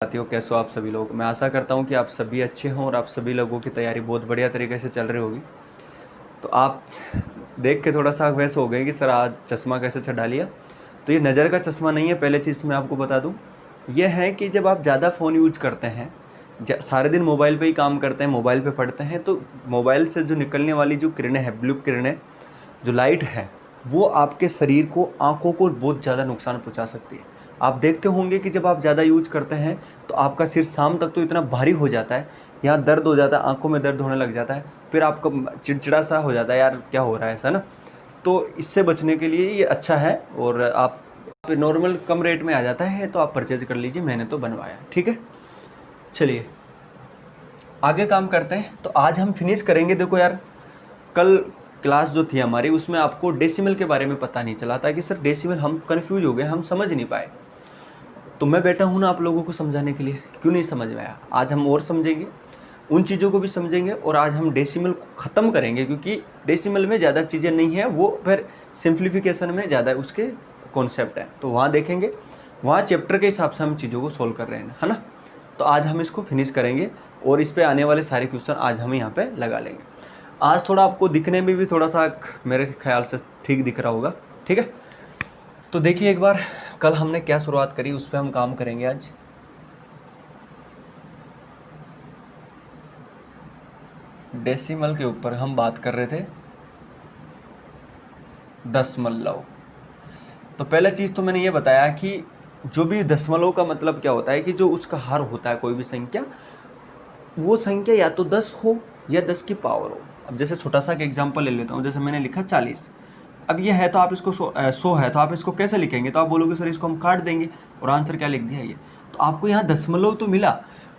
साथियों, कैसे हो आप सभी लोग। मैं आशा करता हूँ कि आप सभी अच्छे हों और आप सभी लोगों की तैयारी बहुत बढ़िया तरीके से चल रही होगी। तो आप देख के थोड़ा सा वैसे हो गए कि सर आज चश्मा कैसे चढ़ा लिया। तो ये नज़र का चश्मा नहीं है, पहले चीज़ तो मैं आपको बता दूँ। ये है कि जब आप ज़्यादा फ़ोन यूज करते हैं, सारे दिन मोबाइल पे ही काम करते हैं, मोबाइल पे पढ़ते हैं, तो मोबाइल से जो निकलने वाली जो किरणें हैं, ब्लू किरणें, जो लाइट है, वो आपके शरीर को, आँखों को बहुत ज़्यादा नुकसान पहुँचा सकती है। आप देखते होंगे कि जब आप ज़्यादा यूज करते हैं तो आपका सिर शाम तक तो इतना भारी हो जाता है, यहाँ दर्द हो जाता है, आँखों में दर्द होने लग जाता है, फिर आपका चिड़चिड़ा सा हो जाता है, यार क्या हो रहा है ऐसा ना। तो इससे बचने के लिए ये अच्छा है, और आप नॉर्मल कम रेट में आ जाता है तो आप परचेज कर लीजिए, मैंने तो बनवाया। ठीक है, चलिए आगे काम करते हैं। तो आज हम फिनिश करेंगे। देखो यार, कल क्लास जो थी हमारी उसमें आपको डेसिमल के बारे में पता नहीं चला था कि सर डेसिमल, हम कंफ्यूज हो गए, हम समझ नहीं पाए। तो मैं बैठा हूँ ना आप लोगों को समझाने के लिए। क्यों नहीं समझ में आया, आज हम और समझेंगे, उन चीज़ों को भी समझेंगे, और आज हम डेसिमल को ख़त्म करेंगे, क्योंकि डेसिमल में ज़्यादा चीज़ें नहीं हैं, वो फिर सिंप्लीफिकेशन में ज़्यादा उसके कॉन्सेप्ट हैं, तो वहाँ देखेंगे, वहाँ चैप्टर के हिसाब से हम चीज़ों को सोल्व कर रहे हैं, है ना। तो आज हम इसको फिनिश करेंगे और इस पर आने वाले सारे क्वेश्चन आज हम यहाँ पर लगा लेंगे। आज थोड़ा आपको दिखने में भी थोड़ा सा मेरे ख्याल से ठीक दिख रहा होगा। ठीक है, तो देखिए एक बार कल हमने क्या शुरुआत करी उस पर हम काम करेंगे आज। डेसिमल के ऊपर हम बात कर रहे थे दशमलव। तो पहला चीज़ तो मैंने ये बताया कि जो भी दशमलव का मतलब क्या होता है कि जो उसका हर होता है कोई भी संख्या, वो संख्या या तो 10 हो या 10 की पावर हो। अब जैसे छोटा सा एक एग्जांपल ले लेता हूँ, जैसे मैंने लिखा 40। अब ये है तो आप इसको 100 है तो आप इसको कैसे लिखेंगे, तो आप बोलोगे सर इसको हम काट देंगे, और आंसर क्या लिख दिया ये। तो आपको यहाँ दशमलव तो मिला।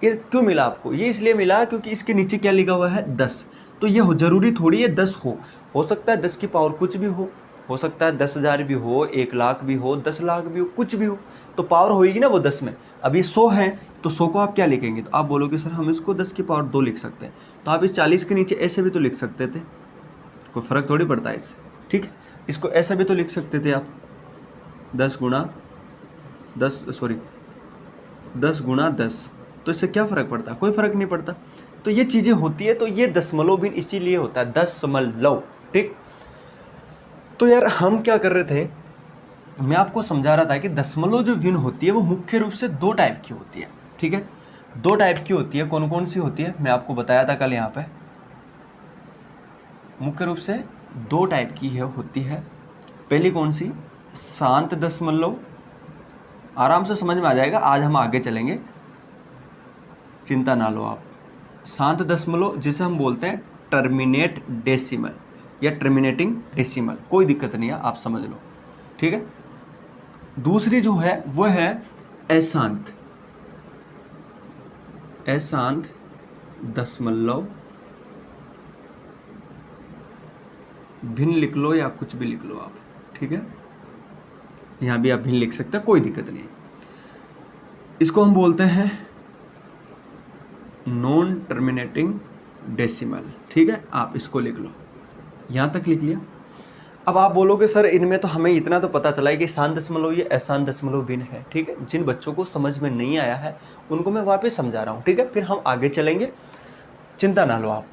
ये क्यों मिला आपको, ये इसलिए मिला क्योंकि इसके नीचे क्या लिखा हुआ है 10। तो ये ज़रूरी थोड़ी है 10 हो सकता है 10 की पावर कुछ भी हो सकता है 10,000 भी हो, 1,00,000 भी हो, 10,00,000 भी हो, कुछ भी हो, तो पावर होगी ना वो 10 में। अब ये 100 है तो 100 को आप क्या लिखेंगे, तो आप बोलोगे सर हम इसको 10 की पावर 2 लिख सकते हैं। तो आप इस 40 के नीचे ऐसे भी तो लिख सकते थे, कोई फ़र्क थोड़ी पड़ता है इससे। ठीक है, इसको ऐसा भी तो लिख सकते थे आप 10 गुणा 10, तो इससे क्या फ़र्क पड़ता है, कोई फ़र्क नहीं पड़ता। तो ये चीज़ें होती है, तो ये दशमलव भी इसीलिए होता है दशमलव। ठीक, तो यार हम क्या कर रहे थे, मैं आपको समझा रहा था कि दशमलव जो भिन्न होती है वो मुख्य रूप से 2 टाइप की होती है। ठीक है, 2 टाइप की होती है। कौन कौन सी होती है मैं आपको बताया था कल यहाँ पे। मुख्य रूप से 2 टाइप की है होती है। पहली कौन सी, शांत दशमलव, आराम से समझ में आ जाएगा, आज हम आगे चलेंगे, चिंता ना लो आप। शांत दशमलव जिसे हम बोलते हैं टर्मिनेट डेसिमल या टर्मिनेटिंग डेसिमल, कोई दिक्कत नहीं है, आप समझ लो। ठीक है, दूसरी जो है वो है अशांत दशमलव, भिन्न लिख लो या कुछ भी लिख लो आप। ठीक है, यहाँ भी आप भिन्न लिख सकते हैं, कोई दिक्कत नहीं। इसको हम बोलते हैं नॉन टर्मिनेटिंग डेसिमल। ठीक है, आप इसको लिख लो, यहाँ तक लिख लिया। अब आप बोलोगे सर इनमें तो हमें इतना तो पता चला है कि शांत दशमलव ये अशांत दशमलव भिन्न है। ठीक है, जिन बच्चों को समझ में नहीं आया है उनको मैं वापस समझा रहा हूँ। ठीक है, फिर हम आगे चलेंगे, चिंता ना लो आप।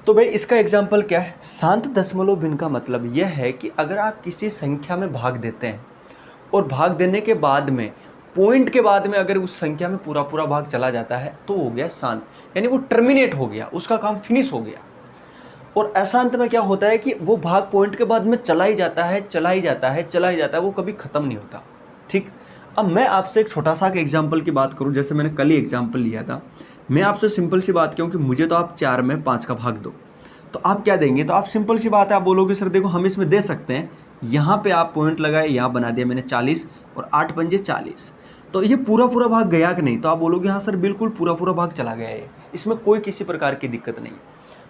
तो भाई इसका एग्जाम्पल क्या है, शांत दशमलव भिन्न का मतलब यह है कि अगर आप किसी संख्या में भाग देते हैं और भाग देने के बाद में पॉइंट के बाद में अगर उस संख्या में पूरा पूरा भाग चला जाता है तो हो गया शांत, यानी वो टर्मिनेट हो गया, उसका काम फिनिश हो गया। और अशांत में क्या होता है कि वो भाग पॉइंट के बाद में चला ही जाता है, वो कभी ख़त्म नहीं होता। ठीक, अब मैं आपसे एक छोटा सा एग्जाम्पल की बात करूं, जैसे मैंने कल ही एग्जाम्पल लिया था। मैं आपसे सिंपल सी बात कहूँ कि मुझे तो आप 4 में 5 का भाग दो, तो आप क्या देंगे, तो आप सिंपल सी बात है, आप बोलोगे सर देखो हम इसमें दे सकते हैं, यहाँ पे आप पॉइंट लगाए, यहाँ बना दिया मैंने 40 और 8 पंजे 40, तो ये पूरा पूरा भाग गया कि नहीं, तो आप बोलोगे हाँ सर बिल्कुल पूरा पूरा भाग चला गया है, इसमें कोई किसी प्रकार की दिक्कत नहीं।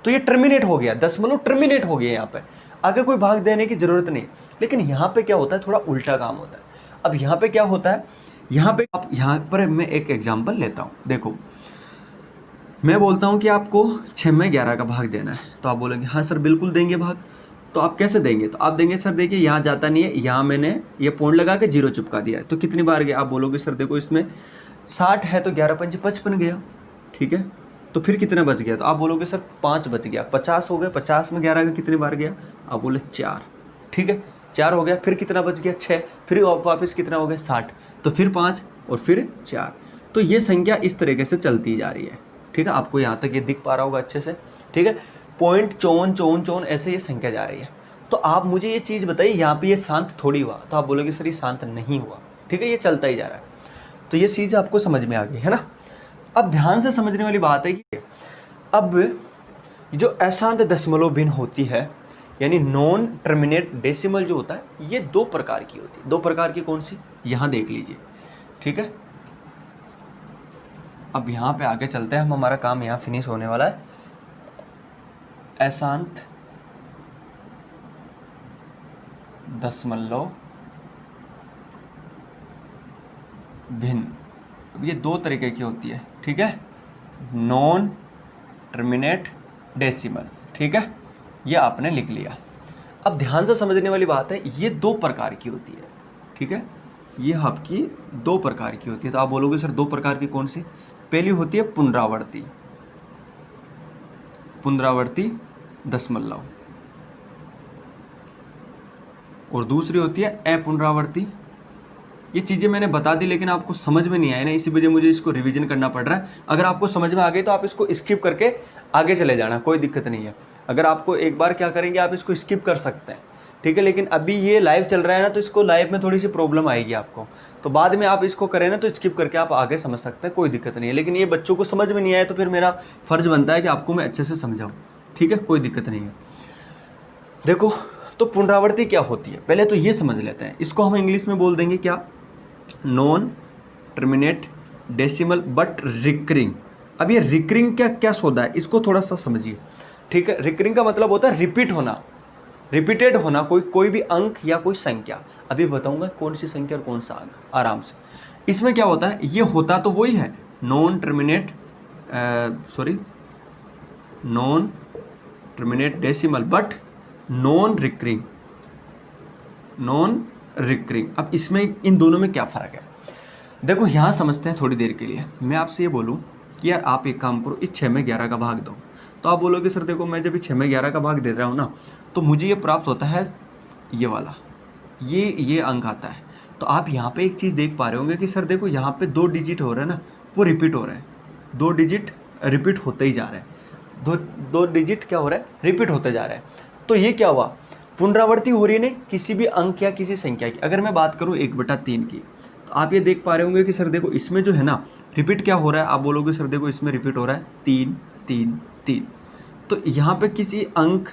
तो ये टर्मिनेट हो गया, दशमलव टर्मिनेट हो गया, यहाँ पे आगे कोई भाग देने की जरूरत नहीं। लेकिन यहाँ पे क्या होता है, थोड़ा उल्टा काम होता है। अब यहाँ पे क्या होता है, यहाँ पर मैं एक एग्जांपल लेता हूँ। देखो मैं बोलता हूँ कि आपको 6 में 11 का भाग देना है, तो आप बोलेंगे हाँ सर बिल्कुल देंगे भाग। तो आप कैसे देंगे, तो आप देंगे सर देखिए यहाँ जाता नहीं है, यहाँ मैंने ये पॉइंट लगा के 0 चिपका दिया है, तो कितनी बार गया, आप बोलोगे सर देखो इसमें 60 है तो 11 पंजे 55 गया, ठीक है। तो फिर कितना बच गया, तो आप बोलोगे सर 5 बच गया, 50 हो गया, 50 में 11 का कितनी बार गया, आप बोले 4, ठीक है, 4 हो गया। फिर कितना बच गया, 6, फिर वापस कितना हो गया 60, तो फिर 5 और फिर 4। तो ये संख्या इस तरीके से चलती जा रही है, ठीक है। आपको यहाँ तक ये दिख पा रहा होगा अच्छे से, ठीक है। पॉइंट 54 ऐसे ये संख्या जा रही है। तो आप मुझे ये चीज़ बताइए, यहाँ पे ये शांत थोड़ी हुआ, तो आप बोलोगे सर ये शांत नहीं हुआ, ठीक है, ये चलता ही जा रहा है। तो ये चीज़ आपको समझ में आ गई है ना। अब ध्यान से समझने वाली बात है कि अब जो अशांत दशमलव भिन्न होती है, यानी नॉन टर्मिनेट डेसिमल जो होता है, ये 2 प्रकार की होती है। 2 प्रकार की कौन सी, यहाँ देख लीजिए, ठीक है। अब यहाँ पे आगे चलते हैं हम, हमारा काम यहाँ फिनिश होने वाला है। अशांत दशमलव भिन्न, अब ये 2 तरीके की होती है, ठीक है। नॉन टर्मिनेट डेसिमल, ठीक है, ये आपने लिख लिया। अब ध्यान से समझने वाली बात है, ये 2 प्रकार की होती है, ठीक है, ये आपकी 2 प्रकार की होती है। तो आप बोलोगे सर 2 प्रकार की कौन सी, पहली होती है पुनरावर्ती, पुनरावर्ती दशमलव, और दूसरी होती है अपुनरावर्ती। ये चीज़ें मैंने बता दी लेकिन आपको समझ में नहीं आया ना, इसी वजह मुझे इसको रिवीजन करना पड़ रहा है। अगर आपको समझ में आ गई तो आप इसको स्किप करके आगे चले जाना, कोई दिक्कत नहीं है। अगर आपको एक बार क्या करेंगे, आप इसको स्किप कर सकते हैं, ठीक है। लेकिन अभी ये लाइव चल रहा है ना, तो इसको लाइव में थोड़ी सी प्रॉब्लम आएगी आपको, तो बाद में आप इसको करें ना तो स्किप करके आप आगे समझ सकते हैं, कोई दिक्कत नहीं है। लेकिन ये बच्चों को समझ में नहीं आया तो फिर मेरा फ़र्ज़ बनता है कि आपको मैं अच्छे से समझाऊँ, ठीक है, कोई दिक्कत नहीं है। देखो, तो पुनरावृत्ति क्या होती है, पहले तो ये समझ लेते हैं। इसको हम इंग्लिश में बोल देंगे क्या, non terminate decimal but recurring. अब ये रिकरिंग क्या सौदा है, इसको थोड़ा सा समझिए, ठीक है। रिकरिंग का मतलब होता है रिपीट होना, रिपीटेड होना, कोई भी अंक या कोई संख्या। अभी बताऊंगा कौन सी संख्या और कौन सा अंक, आराम से। इसमें क्या होता है, ये होता तो वही है, non terminate decimal but non recurring, non recurring. अब इसमें इन दोनों में क्या फ़र्क है, देखो यहाँ समझते हैं थोड़ी देर के लिए। मैं आपसे ये बोलूँ कि यार आप एक काम करो, इस 6 में 11 का भाग दो, तो आप बोलोगे सर देखो मैं जब 6 में 11 का भाग दे रहा हूँ ना, तो मुझे ये प्राप्त होता है ये वाला, ये अंक आता है। तो आप यहाँ पे एक चीज़ देख पा रहे होंगे कि सर देखो यहाँ पे 2 डिजिट हो रहा है ना, वो रिपीट हो रहे हैं, 2 डिजिट रिपीट होते ही जा रहे हैं, दो डिजिट क्या हो रहा है, रिपीट होते जा रहे हैं। तो ये क्या हुआ, पुनरावृत्ति हो रही है नहीं किसी भी अंक या किसी संख्या की। अगर मैं बात करूँ 1/3 की, तो आप ये देख पा रहे होंगे कि सर देखो इसमें जो है ना रिपीट क्या हो रहा है, आप बोलोगे सर देखो इसमें रिपीट हो रहा है 3 3 3। तो यहाँ पे किसी अंक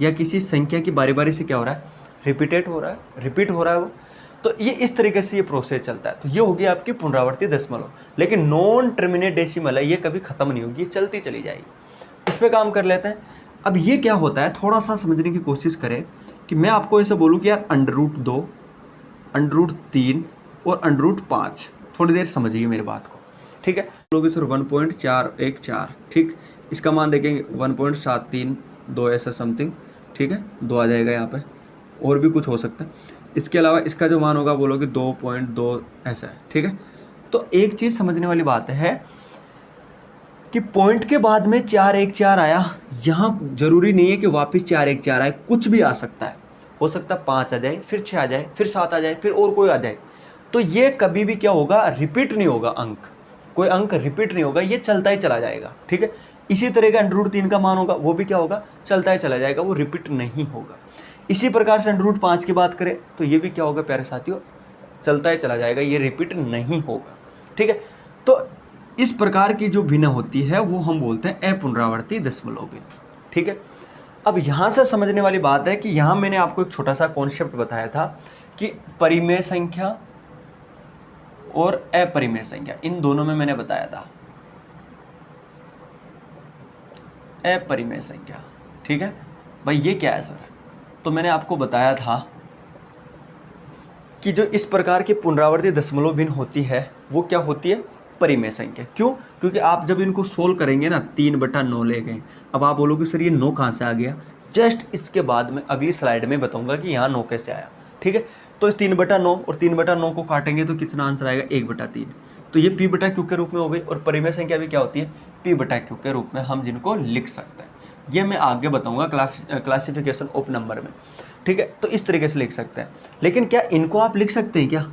या किसी संख्या की बारी बारी से क्या हो रहा है, रिपीट हो रहा है वो। तो ये इस तरीके से ये प्रोसेस चलता है। तो ये होगी आपकी पुनरावृत्ति दशमलव। लेकिन नॉन टर्मिनेट डेसिमल है, ये कभी ख़त्म नहीं होगी, ये चलती चली जाएगी। इस पर काम कर लेते हैं। अब ये क्या होता है, थोड़ा सा समझने की कोशिश करें कि मैं आपको ऐसे बोलूँ कि यार √2, √3 और √5, थोड़ी देर समझिए मेरी बात को, ठीक है। लोगे सर 1.414, ठीक, इसका मान देखेंगे 1.732 ऐसा समथिंग, ठीक है, 2 आ जाएगा यहाँ पे, और भी कुछ हो सकता है। इसके अलावा इसका जो मान होगा बोलोगे 2.2 ऐसा है, ठीक है। तो एक चीज़ समझने वाली बात है कि पॉइंट के बाद में 414 आया, यहाँ जरूरी नहीं है कि वापस 414 आए, कुछ भी आ सकता है। हो सकता है 5 आ जाए, फिर 6 आ जाए, फिर 7 आ जाए, फिर और कोई आ जाए। तो ये कभी भी क्या होगा, रिपीट नहीं होगा अंक, कोई अंक रिपीट नहीं होगा, ये चलता ही चला जाएगा, ठीक है। इसी तरह का √3 का मान होगा, वो भी क्या होगा, चलता ही चला जाएगा, वो रिपीट नहीं होगा। इसी प्रकार से √5 की बात करें तो ये भी क्या होगा प्यारे साथियों, चलता ही चला जाएगा, ये रिपीट नहीं होगा, ठीक है। तो इस प्रकार की जो भिन्न होती है वो हम बोलते हैं अपुनरावर्ती दशमलव भिन्न, ठीक है। अब यहाँ से समझने वाली बात है कि यहाँ मैंने आपको एक छोटा सा कॉन्सेप्ट बताया था कि परिमेय संख्या और अपरिमेय संख्या, इन दोनों में मैंने बताया था अपरिमेय संख्या, ठीक है। भाई ये क्या है सर, तो मैंने आपको बताया था कि जो इस प्रकार की पुनरावर्ती दशमलव भिन्न होती है वो क्या होती है, परिमेय संख्या। क्यों, क्योंकि आप जब इनको सोल्व करेंगे ना, 3/9 ले गए। अब आप बोलोगे सर ये 9 कहाँ से आ गया, जस्ट इसके बाद में अगली स्लाइड में बताऊंगा कि यहाँ 9 कैसे आया, ठीक है। तो 3/9 और 3/9 को काटेंगे तो कितना आंसर आएगा, 1/3। तो ये पी बटा क्यू के रूप में हो गई। और परिमेय संख्या भी क्या होती है, पी बटा क्यू के रूप में हम जिनको लिख सकते हैं। ये मैं आगे बताऊंगा क्लासिफिकेशन ऑफ नंबर में, ठीक है। तो इस तरीके से लिख सकते हैं। लेकिन क्या इनको आप लिख सकते हैं क्या,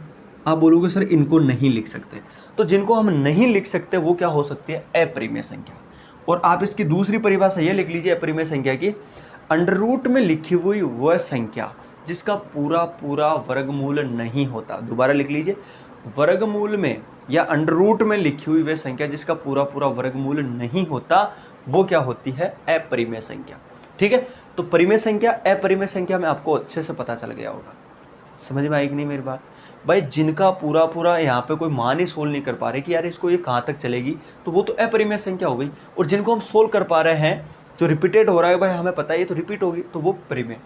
आप बोलोगे सर इनको नहीं लिख सकते। तो जिनको हम नहीं लिख सकते वो क्या हो सकती है, अपरिमेय संख्या। और आप इसकी दूसरी परिभाषा ये लिख लीजिए अपरिमेय संख्या की, अंडर रूट में लिखी हुई वह संख्या जिसका पूरा पूरा वर्गमूल नहीं होता। दोबारा लिख लीजिए, वर्गमूल में या अंडर रूट में लिखी हुई वह संख्या जिसका पूरा पूरा वर्गमूल नहीं होता, वो क्या होती है, अपरिमेय संख्या, ठीक है। तो परिमेय संख्या अपरिमेय संख्या में आपको अच्छे से पता चल गया होगा। समझ में आई कि नहीं मेरी बात भाई। जिनका पूरा पूरा यहाँ पे कोई मान ही सोल्व नहीं कर पा रहे कि यार इसको ये कहाँ तक चलेगी, तो वो तो अपरिमेय संख्या हो गई। और जिनको हम सोल्व कर पा रहे हैं, जो रिपीटेड हो रहा है भाई हमें पता है ये तो रिपीट होगी, तो वो परिमेय।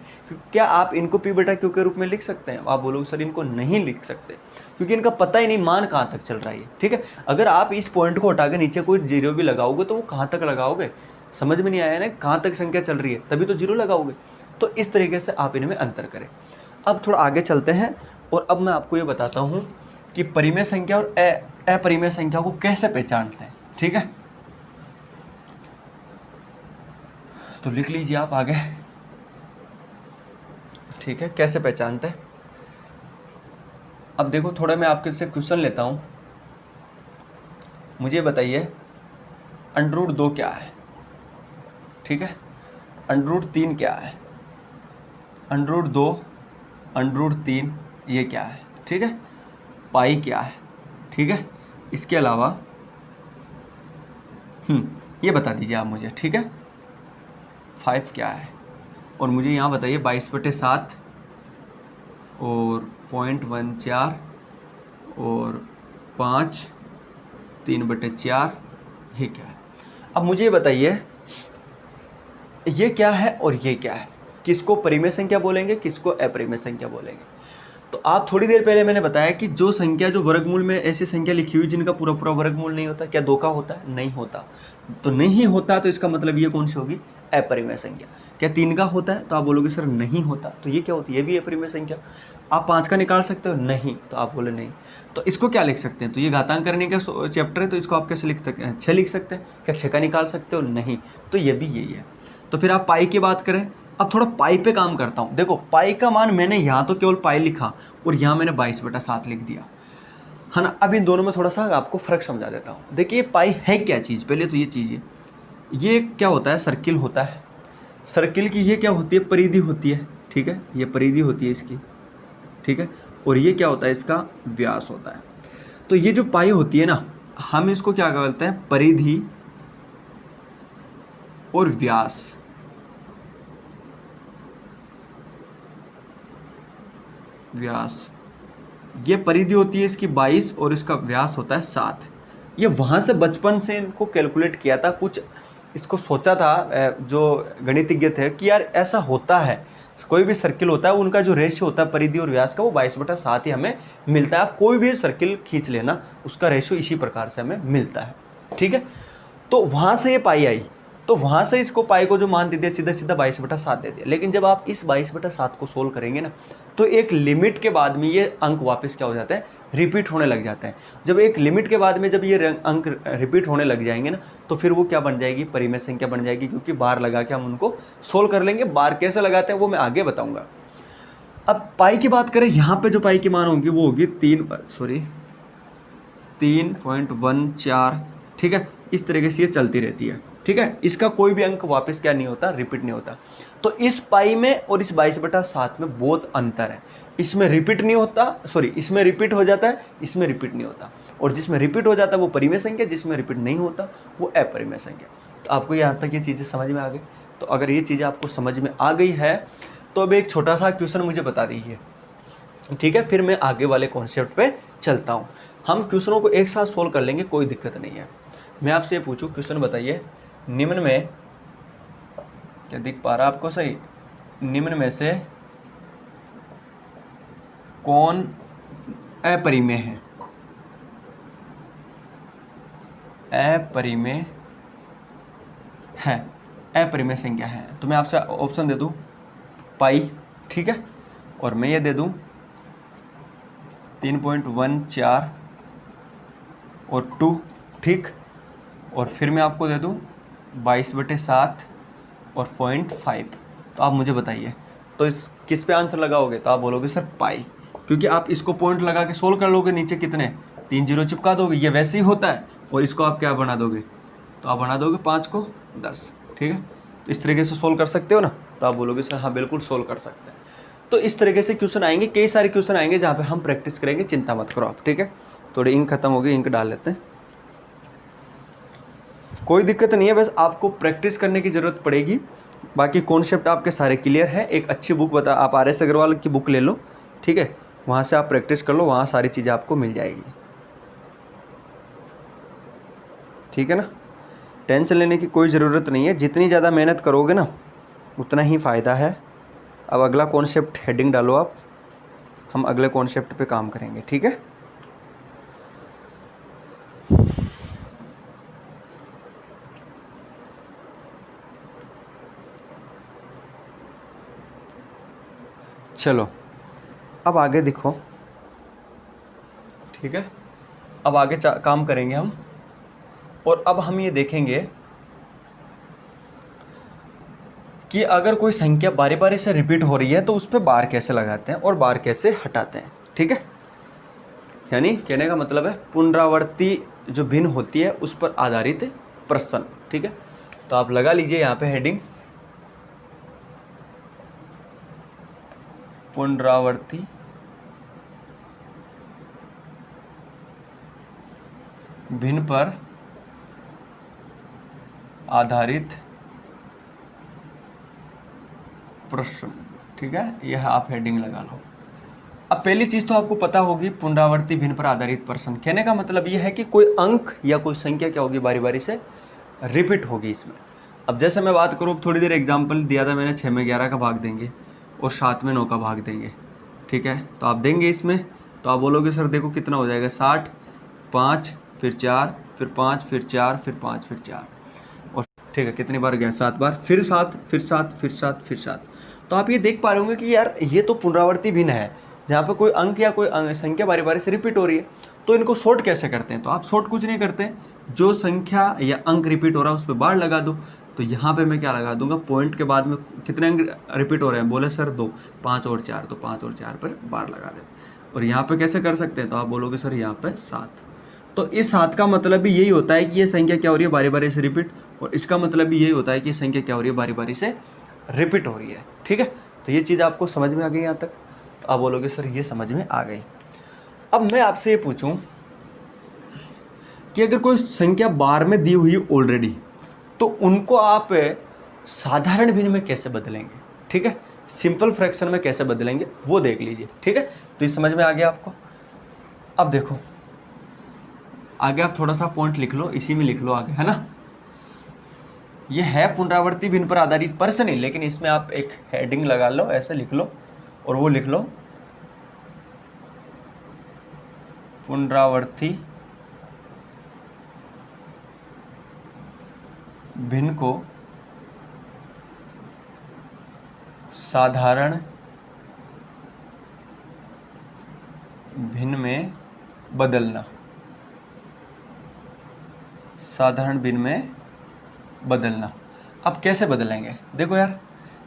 क्या आप इनको पी बटा क्यू के रूप में लिख सकते हैं, आप बोलोगे सर इनको नहीं लिख सकते क्योंकि इनका पता ही नहीं मान कहाँ तक चल रहा है, ठीक है। अगर आप इस पॉइंट को हटा के नीचे कोई जीरो भी लगाओगे तो वो कहाँ तक लगाओगे, समझ में नहीं आया ना, कहाँ तक संख्या चल रही है तभी तो जीरो लगाओगे। तो इस तरीके से आप इनमें अंतर करें। अब थोड़ा आगे चलते हैं और अब मैं आपको ये बताता हूँ कि परिमेय संख्या और अपरिमेय संख्या को कैसे पहचानते हैं, ठीक है। तो लिख लीजिए आप आगे, ठीक है, कैसे पहचानते हैं। अब देखो थोड़ा मैं आपके से क्वेश्चन लेता हूँ, मुझे बताइए अंडर रूट 2 क्या है, ठीक है, अंडर रूट 3 क्या है, अंडर रूट 2, अंडर रूट 3 ये क्या है, ठीक है, पाई क्या है, ठीक है। इसके अलावा ये बता दीजिए आप मुझे, ठीक है, 5 क्या है। और मुझे यहाँ बताइए 22/7 और 0.14 और 5 3/4 ये क्या है। अब मुझे ये बताइए ये क्या है और ये क्या है, किसको परिमेय संख्या बोलेंगे, किसको अपरिमेय संख्या बोलेंगे। तो आप थोड़ी देर पहले मैंने बताया कि जो संख्या जो वर्गमूल में ऐसी संख्या लिखी हुई जिनका पूरा पूरा वर्गमूल नहीं होता, क्या 2 का होता है, नहीं होता। तो नहीं होता तो इसका मतलब ये कौन सी होगी, अपरिमेय संख्या। क्या 3 का होता है, तो आप बोलोगे सर नहीं होता, तो ये क्या होती है, ये भी अपरिमेय संख्या। आप 5 का निकाल सकते हो, नहीं, तो आप बोले नहीं। तो इसको क्या लिख सकते हैं, तो ये घातांक करने का चैप्टर है, तो इसको आप कैसे लिख सकते हैं, 6 लिख सकते हैं। क्या 6 का निकाल सकते हो, नहीं, तो ये भी यही है। तो फिर आप पाई की बात करें, अब थोड़ा पाई पे काम करता हूँ। देखो पाई का मान मैंने यहाँ तो केवल पाई लिखा और यहाँ मैंने 22/7 लिख दिया, है ना। अब इन दोनों में थोड़ा सा आपको फ़र्क समझा देता हूँ। देखिए पाई है क्या चीज़, पहले तो ये चीज़ है, ये क्या होता है, सर्किल होता है। सर्किल की ये क्या होती है, परिधि होती है, ठीक है, ये परिधि होती है इसकी, ठीक है। और ये क्या होता है, इसका व्यास होता है। तो ये जो पाई होती है ना, हम इसको क्या कहते हैं, परिधि और व्यास। व्यास ये परिधि होती है इसकी 22 और इसका व्यास होता है 7। ये वहाँ से बचपन से इनको कैलकुलेट किया था, कुछ इसको सोचा था जो गणितज्ञ थे कि यार ऐसा होता है, कोई भी सर्किल होता है उनका जो रेशियो होता है परिधि और व्यास का वो 22/7 ही हमें मिलता है। आप कोई भी सर्किल खींच लेना उसका रेशियो इसी प्रकार से हमें मिलता है, ठीक है। तो वहाँ से ये पाई आई, तो वहाँ से इसको पाई को जो मान दे दिया सीधा सीधा 22/7 दे दिया। लेकिन जब आप इस 22/7 को सोल्व करेंगे ना, तो एक लिमिट के बाद में ये अंक वापस क्या हो जाते हैं, रिपीट होने लग जाते हैं। जब एक लिमिट के बाद में जब ये अंक रिपीट होने लग जाएंगे ना, तो फिर वो क्या बन जाएगी, परिमेय संख्या बन जाएगी, क्योंकि बार लगा के हम उनको सोल्व कर लेंगे। बार कैसे लगाते हैं वो मैं आगे बताऊंगा। अब पाई की बात करें, यहाँ पे जो पाई की मान होगी वो होगी 3.14, ठीक है। इस तरीके से ये चलती रहती है, ठीक है। इसका कोई भी अंक वापस क्या नहीं होता, रिपीट नहीं होता। तो इस पाई में और इस 22/7 में बहुत अंतर है। इसमें रिपीट नहीं होता, सॉरी, इसमें रिपीट हो जाता है, इसमें रिपीट नहीं होता। और जिसमें रिपीट हो जाता है वो परिमेय संख्या, जिसमें रिपीट नहीं होता वो अपरिमेय संख्या। तो आपको यहाँ तक ये चीज़ें समझ में आ गई। तो अगर ये चीज़ें आपको समझ में आ गई है तो अब एक छोटा सा क्वेश्चन मुझे बता दीजिए, ठीक है। फिर मैं आगे वाले कॉन्सेप्ट पे चलता हूँ। हम क्वेश्चनों को एक साथ सोल्व कर लेंगे, कोई दिक्कत नहीं है। मैं आपसे ये पूछूँ, क्वेश्चन बताइए, निम्न में, क्या दिख पा रहा आपको सही, निम्न में से कौन अपरिमेय है, अपरिमेय है, अपरिमेय संख्या है। तो मैं आपसे ऑप्शन दे दूं पाई, ठीक है, और मैं ये दे दूं 3.14 और 2, ठीक। और फिर मैं आपको दे दूँ 22/7 और 0.5। तो आप मुझे बताइए तो इस किस पे आंसर लगाओगे? तो आप बोलोगे सर पाई, क्योंकि आप इसको पॉइंट लगा के सोल्व कर लोगे, नीचे कितने 3 जीरो चिपका दोगे, ये वैसे ही होता है। और इसको आप क्या बना दोगे? तो आप बना दोगे 5 को 10, ठीक है। तो इस तरीके से सोल्व कर सकते हो ना? तो आप बोलोगे सर हाँ बिल्कुल सोल्व कर सकते हैं। तो इस तरीके से क्वेश्चन आएंगे, कई सारे क्वेश्चन आएंगे जहाँ पे हम प्रैक्टिस करेंगे, चिंता मत करो आप, ठीक है। थोड़ी इंक खत्म हो गई, इंक डाल लेते हैं, कोई दिक्कत नहीं है, बस आपको प्रैक्टिस करने की ज़रूरत पड़ेगी। बाकी कॉन्सेप्ट आपके सारे क्लियर है। एक अच्छी बुक बता, आप RS अग्रवाल की बुक ले लो, ठीक है, वहाँ से आप प्रैक्टिस कर लो, वहाँ सारी चीज़ें आपको मिल जाएगी, ठीक है ना। टेंशन लेने की कोई ज़रूरत नहीं है, जितनी ज़्यादा मेहनत करोगे ना उतना ही फ़ायदा है। अब अगला कॉन्सेप्ट हेडिंग डालो आप, हम अगले कॉन्सेप्ट पे काम करेंगे, ठीक है। चलो अब आगे देखो, ठीक है। अब आगे काम करेंगे हम, और अब हम ये देखेंगे कि अगर कोई संख्या बारी बारी से रिपीट हो रही है तो उस पर बार कैसे लगाते हैं और बार कैसे हटाते हैं, ठीक है। यानी कहने का मतलब है पुनरावृत्ति जो भिन्न होती है उस पर आधारित प्रश्न, ठीक है। तो आप लगा लीजिए यहाँ पे हेडिंग, पुनरावृत्ति भिन्न पर आधारित प्रश्न, ठीक है। यह आप हेडिंग लगा लो। अब पहली चीज़ तो आपको पता होगी पुनरावृत्ति भिन्न पर आधारित प्रश्न, कहने का मतलब यह है कि कोई अंक या कोई संख्या क्या होगी, बारी बारी से रिपीट होगी इसमें। अब जैसे मैं बात करूँ, थोड़ी देर एग्जाम्पल दिया था मैंने, 6 में 11 का भाग देंगे और 7 में 9 का भाग देंगे, ठीक है। तो आप देंगे इसमें, तो आप बोलोगे सर देखो कितना हो जाएगा, 60, 5 फिर 4 फिर 5 फिर 4 फिर 5 फिर 4, और ठीक है कितनी बार गया, 7 बार, फिर 7 फिर 7 फिर 7 फिर 7। तो आप ये देख पा रहे होंगे कि यार ये तो पुनरावृत्ति भिन्न है, जहाँ पे कोई अंक या कोई संख्या बारी बारी से रिपीट हो रही है। तो इनको शॉर्ट कैसे करते हैं? तो आप शॉर्ट कुछ नहीं करते, जो संख्या या अंक रिपीट हो रहा है उस पर बार लगा दो। तो यहाँ पे मैं क्या लगा दूंगा, पॉइंट के बाद में कितने अंक रिपीट हो रहे हैं, बोले सर 2, 5 और 4, तो 5 और 4 पर बार लगा दें। और यहाँ पे कैसे कर सकते हैं? तो आप बोलोगे सर यहाँ पे 7, तो इस 7 का मतलब भी यही होता है कि ये संख्या क्या हो रही है, बारी बारी से रिपीट, और इसका मतलब भी यही होता है कि ये संख्या क्या हो रही है, बारी बारी से रिपीट हो रही है, ठीक है। तो ये चीज़ आपको समझ में आ गई यहाँ तक? तो आप बोलोगे सर ये समझ में आ गई। अब मैं आपसे ये पूछूं कि अगर कोई संख्या बार में दी हुई ऑलरेडी, तो उनको आप साधारण भिन्न में कैसे बदलेंगे, ठीक है, सिंपल फ्रैक्शन में कैसे बदलेंगे वो देख लीजिए, ठीक है। तो ये समझ में आ गया आपको? अब देखो आगे आप थोड़ा सा फॉन्ट लिख लो, इसी में लिख लो आगे, है ना। ये है पुनरावृत्ति भिन्न पर आधारित प्रश्न ही, लेकिन इसमें आप एक हेडिंग लगा लो, ऐसे लिख लो, और वो लिख लो पुनरावृत्ति भिन्न को साधारण भिन्न में बदलना, साधारण भिन्न में बदलना। अब कैसे बदलेंगे? देखो यार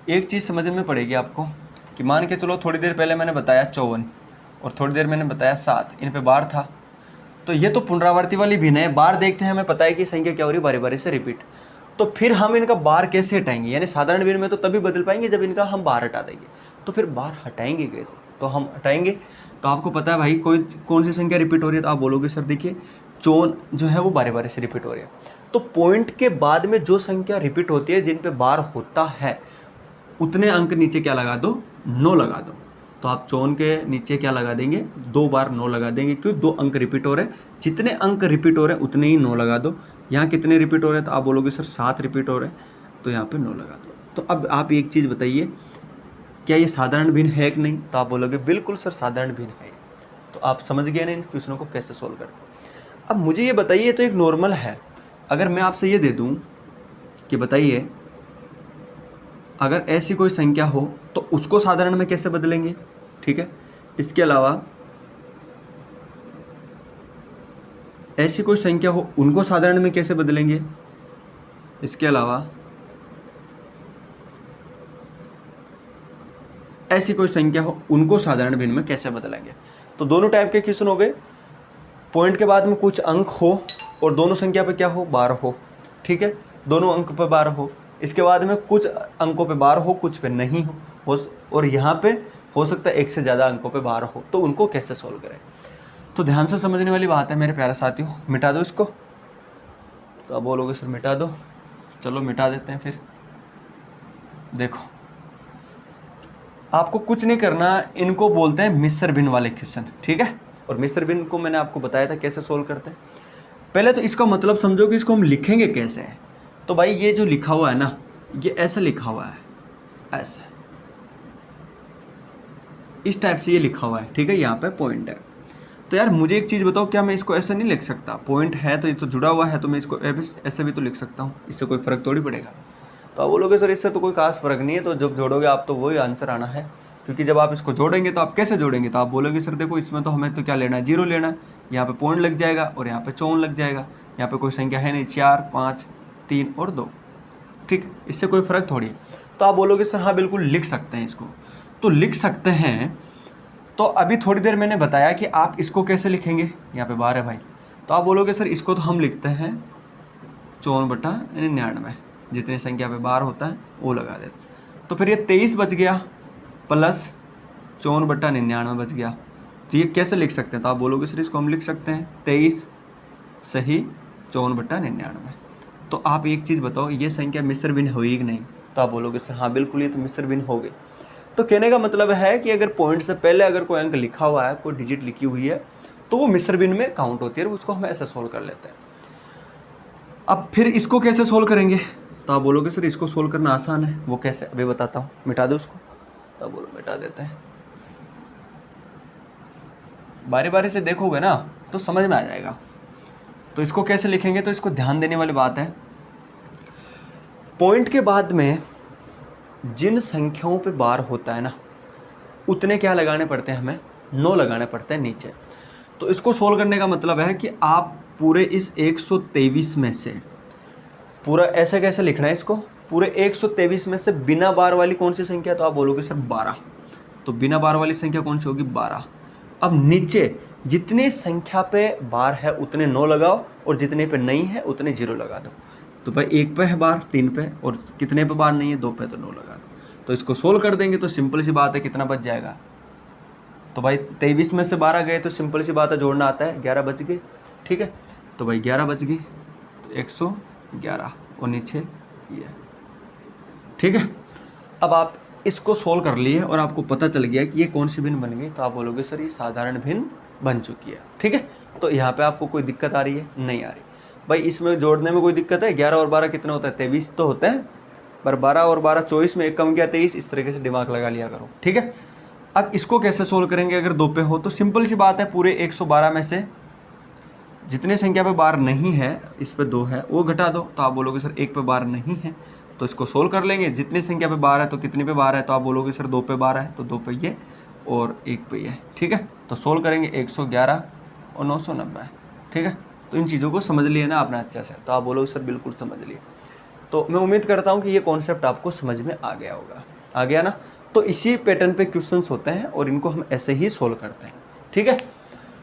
एक चीज़ समझ में पड़ेगी आपको कि मान के चलो थोड़ी देर पहले मैंने बताया 54 और थोड़ी देर मैंने बताया 7, इन पे बार था, तो ये तो पुनरावृत्ति वाली भिन्न है, बार देखते हैं हमें पता है कि संख्या क्या हो रही है, बारी बारी से रिपीट। तो फिर हम इनका बार कैसे हटाएंगे? यानी साधारण भिन्न में तो तभी बदल पाएंगे जब इनका हम बार हटा देंगे। तो फिर बार हटाएंगे कैसे? तो हम हटाएंगे, तो आपको पता है भाई कोई कौन सी संख्या रिपीट हो रही है, तो आप बोलोगे सर देखिए 54 जो है वो बारी बारी से रिपीट हो रही है। तो पॉइंट के बाद में जो संख्या रिपीट होती है, जिन पे बार होता है, उतने अंक नीचे क्या लगा दो, 9 लगा दो। तो आप 54 के नीचे क्या लगा देंगे, 2 बार 9 लगा देंगे, क्यों? 2 अंक रिपीट हो रहे हैं, जितने अंक रिपीट हो रहे हैं उतने ही 9 लगा दो। यहाँ कितने रिपीट हो रहे हैं? तो आप बोलोगे सर 7 रिपीट हो रहे हैं, तो यहाँ पे 9 लगा दो। तो अब आप एक चीज़ बताइए, क्या ये साधारण भिन्न है कि नहीं? तो आप बोलोगे बिल्कुल सर साधारण भिन्न है। तो आप समझ गए ना इन क्वेश्चनों को कैसे सोल्व करते। अब मुझे ये बताइए, तो एक नॉर्मल है, अगर मैं आपसे ये दे दूँ कि बताइए अगर ऐसी कोई संख्या हो तो उसको साधारण में कैसे बदलेंगे, ठीक है। इसके अलावा ऐसी कोई संख्या हो उनको साधारण में कैसे बदलेंगे, इसके अलावा ऐसी कोई संख्या हो उनको साधारण भिन्न में कैसे बदलेंगे। तो दोनों टाइप के क्वेश्चन हो गए, पॉइंट के बाद में कुछ अंक हो और दोनों संख्या पे क्या हो 12 हो, ठीक है, दोनों अंक पे 12 हो, इसके बाद में कुछ अंकों पे 12 हो कुछ पे नहीं हो और यहाँ पे हो सकता है एक से ज़्यादा अंकों पे 12 हो, तो उनको कैसे सोल्व करें। तो ध्यान से समझने वाली बात है मेरे प्यारे साथियों। मिटा दो इसको, तो आप बोलोगे सर मिटा दो, चलो मिटा देते हैं। फिर देखो आपको कुछ नहीं करना, इनको बोलते हैं मिश्र भिन्न वाले क्वेश्चन, ठीक है। और मिश्र भिन्न को मैंने आपको बताया था कैसे सोल्व करते हैं। पहले तो इसका मतलब समझो कि इसको हम लिखेंगे कैसे है। तो भाई ये जो लिखा हुआ है ना, ये ऐसा लिखा हुआ है, ऐसे इस टाइप से ये लिखा हुआ है, ठीक है, यहाँ पे पॉइंट है। तो यार मुझे एक चीज़ बताओ, क्या मैं इसको ऐसे नहीं लिख सकता, पॉइंट है तो ये तो जुड़ा हुआ है, तो मैं इसको ऐसे भी तो लिख सकता हूँ, इससे कोई फ़र्क थोड़ी पड़ेगा। तो आप बोलोगे सर इससे तो कोई खास फ़र्क नहीं है, तो जब जोड़ोगे आप तो वही आंसर आना है, क्योंकि जब आप इसको जोड़ेंगे तो आप कैसे जोड़ेंगे, तो आप बोलोगे सर देखो इसमें तो हमें तो क्या लेना है, 0 लेना है, यहाँ पे पॉइंट लग जाएगा और यहाँ पे 54 लग जाएगा, यहाँ पे कोई संख्या है नहीं, 4 5 3 और 2, ठीक, इससे कोई फ़र्क थोड़ी है। तो आप बोलोगे सर हाँ बिल्कुल लिख सकते हैं इसको, तो लिख सकते हैं। तो अभी थोड़ी देर मैंने बताया कि आप इसको कैसे लिखेंगे, यहाँ पे 12 है भाई, तो आप बोलोगे सर इसको तो हम लिखते हैं 54/99, जितनी संख्या पे 12 होता है वो लगा देते। तो फिर ये 23 बच गया प्लस 54/99 बच गया, तो ये कैसे लिख सकते हैं। तो आप बोलोगे सर इसको हम लिख सकते हैं 23 सही 54/99। तो आप एक चीज़ बताओ, ये संख्या मिश्र भिन्न हुई कि नहीं। तो आप बोलोगे सर हाँ बिल्कुल ये तो मिश्र भिन्न हो गई। तो कहने का मतलब है कि अगर पॉइंट से पहले अगर कोई अंक लिखा हुआ है, कोई डिजिट लिखी हुई है, तो वो मिश्र भिन्न में काउंट होती है, उसको हम ऐसे सोल्व कर लेते हैं। अब फिर इसको कैसे सोल्व करेंगे। तो आप बोलोगे सर इसको सोल्व करना आसान है, वो कैसे, अभी बताता हूँ, मिटा दो उसको। तो आप बोलो मिटा देते हैं, बारी बारी से देखोगे ना तो समझ में आ जाएगा। तो इसको कैसे लिखेंगे, तो इसको ध्यान देने वाली बात है, पॉइंट के बाद में जिन संख्याओं पे बार होता है ना, उतने क्या लगाने पड़ते हैं, हमें 9 लगाने पड़ते हैं नीचे। तो इसको सोल्व करने का मतलब है कि आप पूरे इस 123 में से पूरा ऐसे कैसे लिखना है इसको, पूरे 123 में से बिना बार वाली कौन सी संख्या, तो आप बोलोगे सर 12। तो बिना बार वाली संख्या कौन सी होगी, 12। अब नीचे जितनी संख्या पे बार है उतने 9 लगाओ और जितने पे नहीं है उतने 0 लगा दो। तो भाई 1 पे है बार, 3 पे, और कितने पे बार नहीं है, 2 पे, तो 9 लगा दो। तो इसको सोल्व कर देंगे तो सिंपल सी बात है, कितना बच जाएगा। तो भाई 23 में से 12 गए तो सिंपल सी बात है, जोड़ना आता है, 11 बच गए, ठीक है। तो भाई 11 बच गई, तो 111 और नीचे ये, ठीक है। अब आप इसको सोल्व कर लिए और आपको पता चल गया कि ये कौन सी भिन्न बन गई। तो आप बोलोगे सर ये साधारण भिन्न बन चुकी है, ठीक है। तो यहाँ पे आपको कोई दिक्कत आ रही है, नहीं आ रही। भाई इसमें जोड़ने में कोई दिक्कत है, 11 और 12 कितना होता है, 23 तो होता है, पर 12 और 12 24 में एक कम गया 23, इस तरीके से दिमाग लगा लिया करो, ठीक है। अब इसको कैसे सोल्व करेंगे, अगर 2 पे हो तो सिंपल सी बात है, पूरे 112 में से जितने संख्या पे बार नहीं है, इस पे 2 है, वो घटा दो। तो आप बोलोगे सर 1 पे बार नहीं है, तो इसको सोल्व कर लेंगे। जितनी संख्या पे बार है तो कितने पे बार है, तो आप बोलोगे सर 2 पे बार है, तो 2 पे ये और 1 पे ये, ठीक है। तो सोल्व करेंगे 111 और 990, ठीक है। तो इन चीज़ों को समझ लिए ना आपने अच्छे से, तो आप बोलोगे सर बिल्कुल समझ लिए। तो मैं उम्मीद करता हूँ कि ये कॉन्सेप्ट आपको समझ में आ गया होगा, आ गया ना। तो इसी पैटर्न पे क्वेश्चंस होते हैं और इनको हम ऐसे ही सोल्व करते हैं, ठीक है।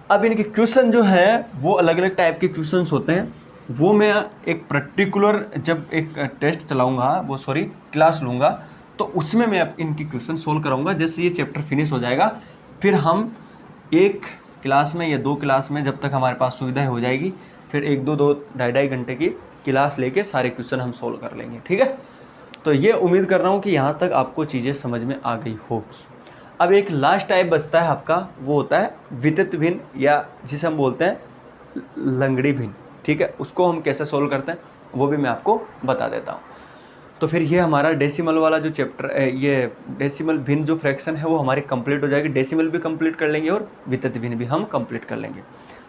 अब इनके क्वेश्चन जो है वो अलग अलग टाइप के क्वेश्चंस होते हैं, वो मैं एक पर्टिकुलर जब एक टेस्ट चलाऊंगा, वो सॉरी क्लास लूँगा, तो उसमें मैं इनकी क्वेश्चन सोल्व कराऊंगा। जैसे ये चैप्टर फिनिश हो जाएगा, फिर हम एक क्लास में या 2 क्लास में, जब तक हमारे पास सुविधा हो जाएगी, फिर 1-2 2-2.5 घंटे की क्लास लेके सारे क्वेश्चन हम सोल्व कर लेंगे, ठीक है। तो ये उम्मीद कर रहा हूँ कि यहाँ तक आपको चीज़ें समझ में आ गई होगी। अब एक लास्ट टाइप बचता है आपका, वो होता है वितरित भिन्न, या जिसे हम बोलते हैं लंगड़ी भिन्न, ठीक है। उसको हम कैसे सोल्व करते हैं वो भी मैं आपको बता देता हूँ। तो फिर ये हमारा डेसिमल वाला जो चैप्टर है, ये डेसिमल भिन्न जो फ्रैक्शन है वो हमारी कंप्लीट हो जाएगी। डेसिमल भी कंप्लीट कर लेंगे और वितरित भिन्न भी हम कंप्लीट कर लेंगे।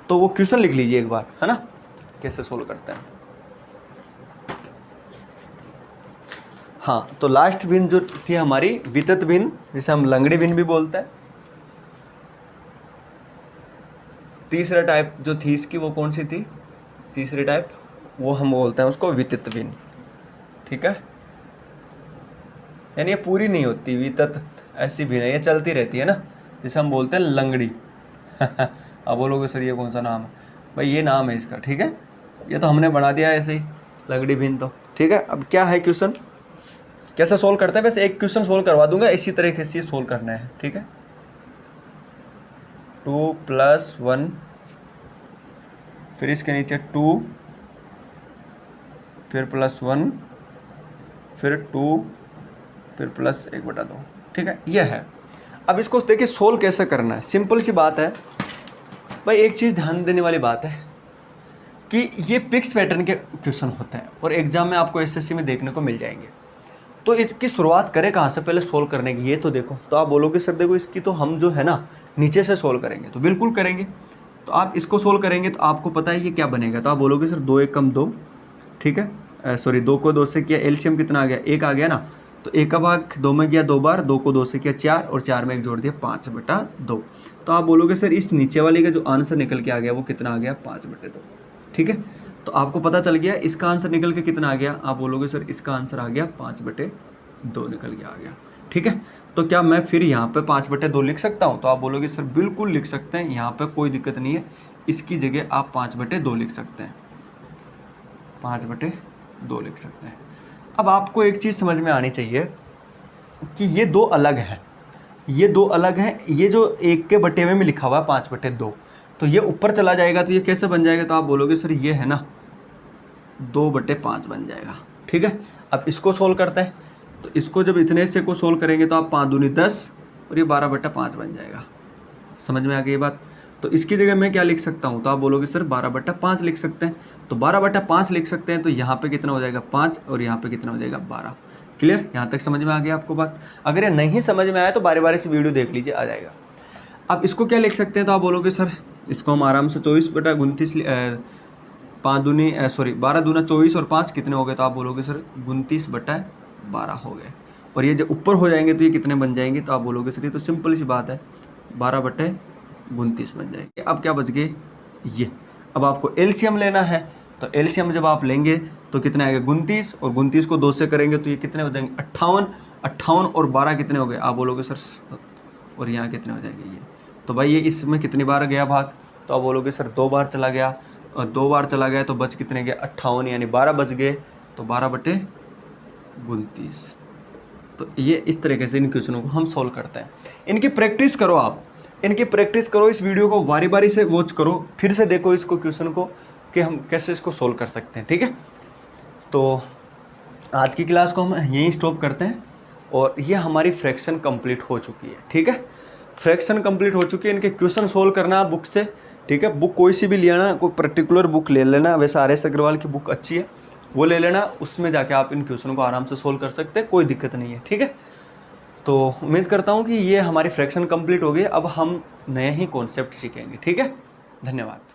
तो वो क्वेश्चन लिख लीजिए एक बार, है ना, कैसे सोल्व करते हैं। हाँ, तो लास्ट भिन्न जो थी हमारी वितरित भिन्न, जिसे हम लंगड़ी भिन्न भी बोलते हैं, तीसरा टाइप जो थी इसकी वो कौन सी थी, तीसरी टाइप, वो हम बोलते हैं उसको वितत्विन, ठीक है। यानी ये पूरी नहीं होती, वितत ऐसी भी नहीं, ये चलती रहती है ना, जिसे हम बोलते हैं लंगड़ी। अब बोलोगे सर ये कौन सा नाम है, भाई ये नाम है इसका, ठीक है। ये तो हमने बना दिया है ऐसे ही, लंगड़ी भिन्न तो, ठीक है। अब क्या है क्वेश्चन, कैसे सोल्व करते हैं, वैसे एक क्वेश्चन सोल्व करवा दूंगा, इसी तरीके से सोल्व करना है, ठीक है। 2 + 1, फिर इसके नीचे 2, फिर +1, फिर 2, फिर +1/2, ठीक है, ये है। अब इसको देखिए सोल्व कैसे करना है, सिंपल सी बात है भाई। एक चीज़ ध्यान देने वाली बात है कि ये फिक्स पैटर्न के क्वेश्चन होते हैं और एग्जाम में आपको एसएससी में देखने को मिल जाएंगे। तो इसकी शुरुआत करें कहाँ से पहले सोल्व करने की, ये तो देखो। तो आप बोलोगे सर देखो इसकी तो हम जो है ना नीचे से सोल्व करेंगे, तो बिल्कुल करेंगे। तो आप इसको सोल्व करेंगे तो आपको पता है ये क्या बनेगा, तो आप बोलोगे सर 2 × 1 = 2, ठीक है। सॉरी 2 को 2 से किया, एलसीएम कितना आ गया, 1 आ गया ना। तो 1 का भाग 2 में किया 2 बार, 2 को 2 से किया 4 और 4 में 1 जोड़ दिया 5/2। तो आप बोलोगे सर इस नीचे वाले का जो आंसर निकल के आ गया वो कितना आ गया, 5/2, ठीक है। तो आपको पता चल गया इसका आंसर निकल के कितना आ गया, आप बोलोगे सर इसका आंसर आ गया 5/2 निकल के आ गया, ठीक है। तो क्या मैं फिर यहाँ पे 5/2 लिख सकता हूँ, तो आप बोलोगे सर बिल्कुल लिख सकते हैं, यहाँ पे कोई दिक्कत नहीं है। इसकी जगह आप 5/2 लिख सकते हैं, 5/2 लिख सकते हैं। अब आपको एक चीज़ समझ में आनी चाहिए कि ये दो अलग हैं, ये दो अलग हैं। ये जो 1 के बटे में लिखा हुआ है 5/2, तो ये ऊपर चला जाएगा तो ये कैसे बन जाएगा, तो आप बोलोगे सर ये है ना 2/5 बन जाएगा, ठीक है। अब इसको सोल्व करते हैं, तो इसको जब इतने से को सोल्व करेंगे तो आप 5 दूनी 10 और ये 12/5 बन जाएगा। समझ में आ गई ये बात। तो इसकी जगह मैं क्या लिख सकता हूँ, तो आप बोलोगे सर 12/5 लिख सकते हैं। तो 12/5 लिख सकते हैं, तो यहाँ पे कितना हो जाएगा 5 और यहाँ पे कितना हो जाएगा 12। क्लियर, यहाँ तक समझ में आ गया आपको बात। अगर ये नहीं समझ में आया तो बारी बारी से वीडियो देख लीजिए, आ जाएगा। अब इसको क्या लिख सकते हैं, तो आप बोलोगे सर इसको हम आराम से 24/29 12 दूना 24 और 5 कितने हो गए, तो आप बोलोगे सर 29/12 हो गए। और ये जब ऊपर हो जाएंगे तो ये कितने बन जाएंगे, तो आप बोलोगे सर ये तो सिंपल सी बात है 12/29 बन जाएंगे। अब क्या बच गए ये। अब आपको एलसीएम लेना है, तो एलसीएम जब आप लेंगे तो कितना आएगा 29, और 29 को 2 से करेंगे तो ये कितने हो जाएंगे 58, 58 और 12 कितने हो गए, आप बोलोगे सर, और यहाँ कितने हो जाएंगे ये। तो भाई ये इसमें कितनी बार गया भाग, तो आप बोलोगे सर 2 बार चला गया, और 2 बार चला गया तो बच कितने गए 58, यानी 12 बच गए, तो 12/29। तो ये इस तरीके से इन क्वेश्चनों को हम सॉल्व करते हैं। इनकी प्रैक्टिस करो आप, इनकी प्रैक्टिस करो, इस वीडियो को बारी बारी से वॉच करो, फिर से देखो इसको क्वेश्चन को कि हम कैसे इसको सोल्व कर सकते हैं, ठीक है। तो आज की क्लास को हम यहीं स्टॉप करते हैं, और ये हमारी फ्रैक्शन कंप्लीट हो चुकी है, ठीक है। फ्रैक्शन कंप्लीट हो चुकी है, इनके क्वेश्चन सोल्व करना बुक से, ठीक है। बुक कोई सी भी लेना, कोई पर्टिकुलर बुक ले लेना, वैसे RS अग्रवाल की बुक अच्छी है, वो ले लेना, उसमें जाके आप इन क्वेश्चनों को आराम से सोल्व कर सकते हैं, कोई दिक्कत नहीं है, ठीक है। तो उम्मीद करता हूँ कि ये हमारी फ्रैक्शन कंप्लीट हो गई। अब हम नए ही कॉन्सेप्ट सीखेंगे, ठीक है। धन्यवाद।